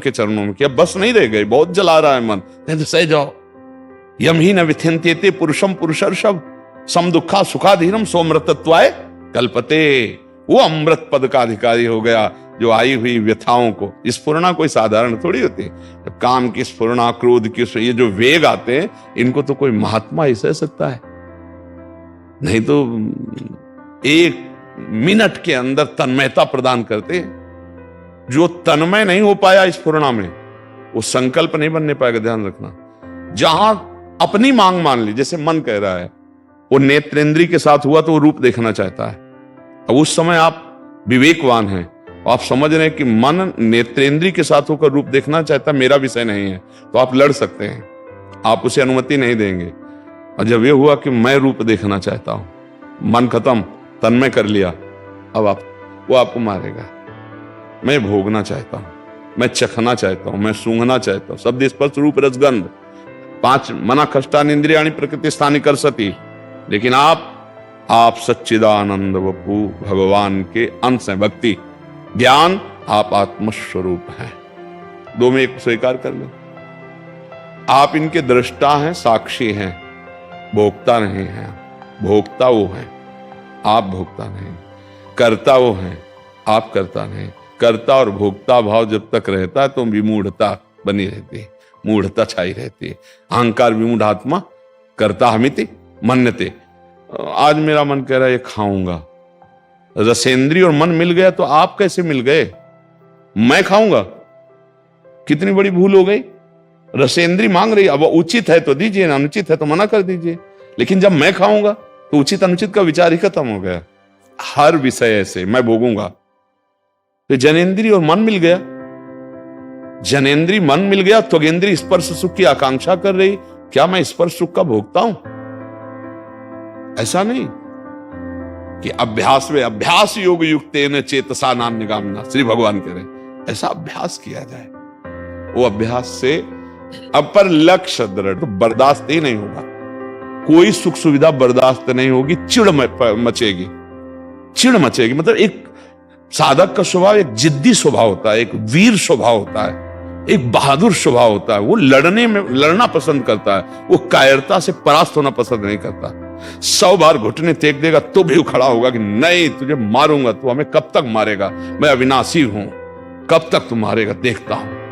उनके चरणों में कि अब बस नहीं रह गए, बहुत जला रहा है मन, नहीं तो सह जाओ। यम ही न विथिन्त्येते पुरुषम पुरुषर्षभ सम दुखा सुखाधीनम सोमृतत्वाय कल्पते। वो अमृत पद का अधिकारी हो गया जो आई हुई व्यथाओं को, स्फुरना कोई साधारण थोड़ी होती है। काम की स्फुरना, क्रोध की, ये जो वेग आते हैं इनको तो कोई महात्मा ही सह सकता है, नहीं तो एक मिनट के अंदर तन्मयता प्रदान करते हैं। जो तन्मय नहीं हो पाया स्फुरना में, वो संकल्प नहीं बनने पाएगा। ध्यान रखना, जहां अपनी मांग मान ली, जैसे मन कह रहा है, वो नेत्रेंद्री के साथ हुआ तो वो रूप देखना चाहता है। अब उस समय आप विवेकवान हैं, आप समझ रहे हैं कि मन नेत्रेंद्री के साथ होकर रूप देखना चाहता है, मेरा विषय नहीं है, तो आप लड़ सकते हैं, आप उसे अनुमति नहीं देंगे। और जब ये हुआ कि मैं रूप देखना चाहता हूं, मन खत्म, तन्मय कर लिया, अब वो आपको मारेगा। मैं भोगना चाहता हूं, मैं चखना चाहता हूं, मैं सूंघना चाहता हूं, शब्द स्पर्श रूप रसगंध, 5 मना खष्टान इंद्रियाणि प्रकृति स्थानी कर सती। लेकिन आप सच्चिदानंद वपु भगवान के अंश हैं। भक्ति ज्ञान, आप आत्मस्वरूप हैं, दो में एक स्वीकार कर लो। आप इनके दृष्टा हैं, साक्षी हैं, भोक्ता नहीं हैं। भोक्ता वो हैं, आप भोक्ता नहीं। कर्ता वो हैं, आप कर्ता नहीं। कर्ता और भोक्ता भाव जब तक रहता है तो विमूढ़ता बनी रहती है, मूढ़ता छाई रहती है। अहंकार विमूढ़ आत्मा कर्ता हमिति मन्यते। आज मेरा मन कह रहा है ये खाऊंगा, रसेंद्री और मन मिल गया तो आप कैसे मिल गए? मैं खाऊंगा, कितनी बड़ी भूल हो गई। रसेंद्री मांग रही, अब उचित है तो दीजिए, अनुचित है तो मना कर दीजिए। लेकिन जब मैं खाऊंगा तो उचित अनुचित का विचार ही खत्म हो गया। हर विषय ऐसे मैं भोगूंगा। तो जनेन्द्री और मन मिल गया, जनेन्द्री मन मिल गया, त्वगेंद्री स्पर्श सुख की आकांक्षा कर रही, क्या मैं स्पर्श सुख का भोगता हूं? ऐसा नहीं कि अभ्यास में अभ्यास योग युक्तेन चेतसा नान्यगामिना, श्री भगवान कह रहे ऐसा अभ्यास किया जाए। वो अभ्यास से अपर लक्ष्य दृढ़, तो बर्दाश्त ही नहीं होगा, कोई सुख सुविधा बर्दाश्त नहीं होगी, चिड़ मचेगी, चिड़ मचेगी। मतलब एक साधक का स्वभाव एक जिद्दी स्वभाव होता है, एक वीर स्वभाव होता है, एक बहादुर स्वभाव होता है। वो लड़ना पसंद करता है, वो कायरता से परास्त होना पसंद नहीं करता। 100 बार घुटने टेक देगा तो भी खड़ा होगा कि नहीं, तुझे मारूंगा, तू हमें कब तक मारेगा, मैं अविनाशी हूं, कब तक तू मारेगा देखता हूं।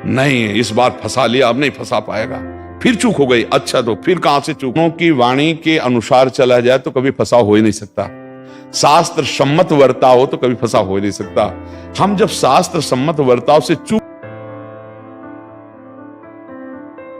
नहीं, इस बार फंसा लिया, अब नहीं फंसा पाएगा। फिर चूक हो गई, अच्छा तो फिर कहां से चूकों की वाणी के अनुसार चला जाए तो कभी फंसा हो ही नहीं सकता। शास्त्र सम्मत वर्ताव हो तो कभी फंसा हो ही नहीं सकता। हम जब शास्त्र सम्मत वर्ताव से चूक